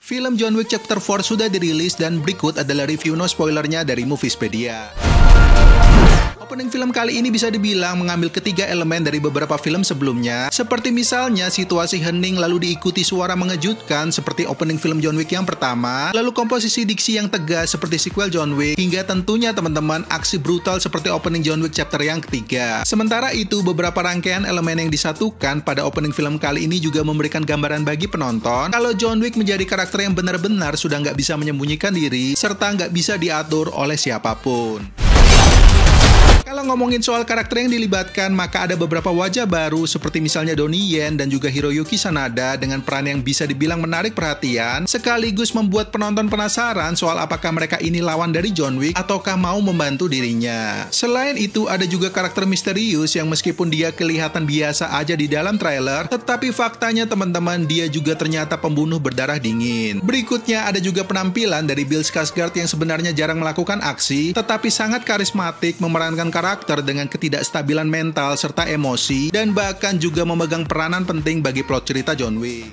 Film John Wick Chapter 4 sudah dirilis dan berikut adalah review no spoilernya dari Moviespedia. Opening film kali ini bisa dibilang mengambil ketiga elemen dari beberapa film sebelumnya, seperti misalnya situasi hening lalu diikuti suara mengejutkan seperti opening film John Wick yang pertama, lalu komposisi diksi yang tegas seperti sequel John Wick, hingga tentunya teman-teman aksi brutal seperti opening John Wick chapter yang ketiga. Sementara itu, beberapa rangkaian elemen yang disatukan pada opening film kali ini juga memberikan gambaran bagi penonton kalau John Wick menjadi karakter yang benar-benar sudah nggak bisa menyembunyikan diri, serta nggak bisa diatur oleh siapapun. Kalau ngomongin soal karakter yang dilibatkan, maka ada beberapa wajah baru seperti misalnya Donnie Yen dan juga Hiroyuki Sanada dengan peran yang bisa dibilang menarik perhatian, sekaligus membuat penonton penasaran soal apakah mereka ini lawan dari John Wick ataukah mau membantu dirinya. Selain itu, ada juga karakter misterius yang meskipun dia kelihatan biasa aja di dalam trailer, tetapi faktanya teman-teman dia juga ternyata pembunuh berdarah dingin. Berikutnya ada juga penampilan dari Bill Skarsgård yang sebenarnya jarang melakukan aksi, tetapi sangat karismatik memerankan karakter dengan ketidakstabilan mental serta emosi, dan bahkan juga memegang peranan penting bagi plot cerita John Wick.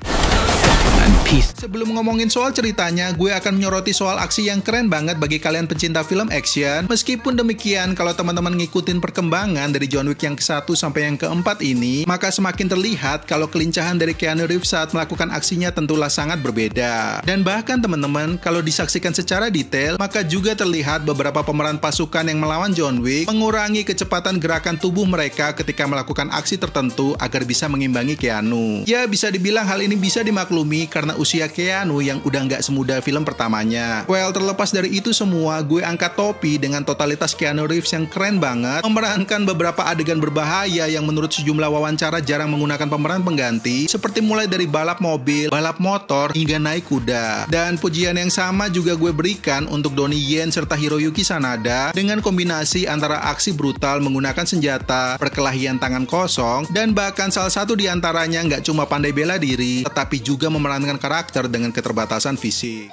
Sebelum ngomongin soal ceritanya, gue akan menyoroti soal aksi yang keren banget bagi kalian pencinta film action. Meskipun demikian, kalau teman-teman ngikutin perkembangan dari John Wick yang ke-1 sampai yang ke-4 ini, maka semakin terlihat kalau kelincahan dari Keanu Reeves saat melakukan aksinya tentulah sangat berbeda. Dan bahkan teman-teman, kalau disaksikan secara detail, maka juga terlihat beberapa pemeran pasukan yang melawan John Wick mengurangi kecepatan gerakan tubuh mereka ketika melakukan aksi tertentu agar bisa mengimbangi Keanu. Ya, bisa dibilang hal ini bisa dimaklumi karena usia Keanu yang udah nggak semuda film pertamanya. Well, terlepas dari itu semua, gue angkat topi dengan totalitas Keanu Reeves yang keren banget, memerankan beberapa adegan berbahaya yang menurut sejumlah wawancara jarang menggunakan pemeran pengganti, seperti mulai dari balap mobil, balap motor, hingga naik kuda. Dan pujian yang sama juga gue berikan untuk Donnie Yen serta Hiroyuki Sanada dengan kombinasi antara aksi brutal menggunakan senjata, perkelahian tangan kosong, dan bahkan salah satu diantaranya nggak cuma pandai bela diri, tetapi juga memerankan karakter dengan keterbatasan fisik.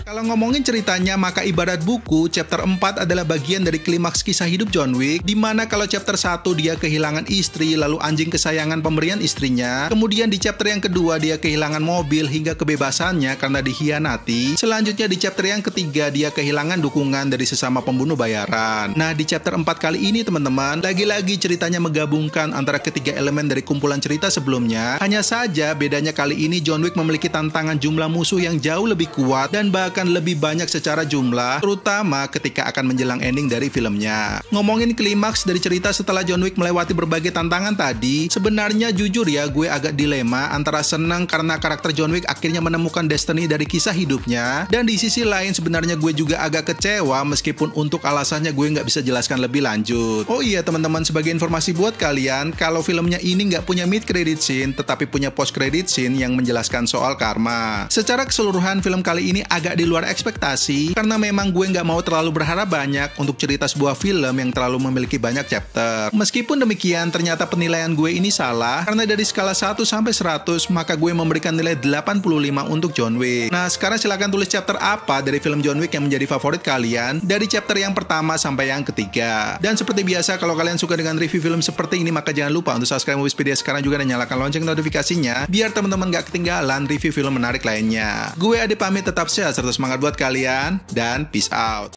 Kalau ngomongin ceritanya, maka ibarat buku, chapter 4 adalah bagian dari klimaks kisah hidup John Wick, dimana kalau chapter 1 dia kehilangan istri, lalu anjing kesayangan pemberian istrinya, kemudian di chapter yang kedua dia kehilangan mobil hingga kebebasannya karena dikhianati, selanjutnya di chapter yang ketiga dia kehilangan dukungan dari sesama pembunuh bayaran. Nah, di chapter 4 kali ini teman-teman, lagi-lagi ceritanya menggabungkan antara ketiga elemen dari kumpulan cerita sebelumnya, hanya saja bedanya kali ini John Wick memiliki tantangan jumlah musuh yang jauh lebih kuat dan bahkan lebih banyak secara jumlah, terutama ketika akan menjelang ending dari filmnya. Ngomongin klimaks dari cerita setelah John Wick melewati berbagai tantangan tadi, sebenarnya jujur ya, gue agak dilema antara senang karena karakter John Wick akhirnya menemukan destiny dari kisah hidupnya, dan di sisi lain sebenarnya gue juga agak kecewa meskipun untuk alasannya gue nggak bisa jelaskan lebih lanjut. Oh iya teman-teman, sebagai informasi buat kalian, kalau filmnya ini nggak punya mid credit scene, tetapi punya post credit scene yang menjelaskan soal karma. Secara keseluruhan film kali ini agak di luar ekspektasi, karena memang gue nggak mau terlalu berharap banyak untuk cerita sebuah film yang terlalu memiliki banyak chapter. Meskipun demikian, ternyata penilaian gue ini salah, karena dari skala 1 sampai 100, maka gue memberikan nilai 85 untuk John Wick. Nah, sekarang silahkan tulis chapter apa dari film John Wick yang menjadi favorit kalian, dari chapter yang pertama sampai yang ketiga. Dan seperti biasa, kalau kalian suka dengan review film seperti ini, maka jangan lupa untuk subscribe Moviespedia sekarang juga dan nyalakan lonceng notifikasinya, biar teman-teman gak ketinggalan review film menarik lainnya. Gue Ade pamit, tetap sehat serta semangat buat kalian, dan peace out.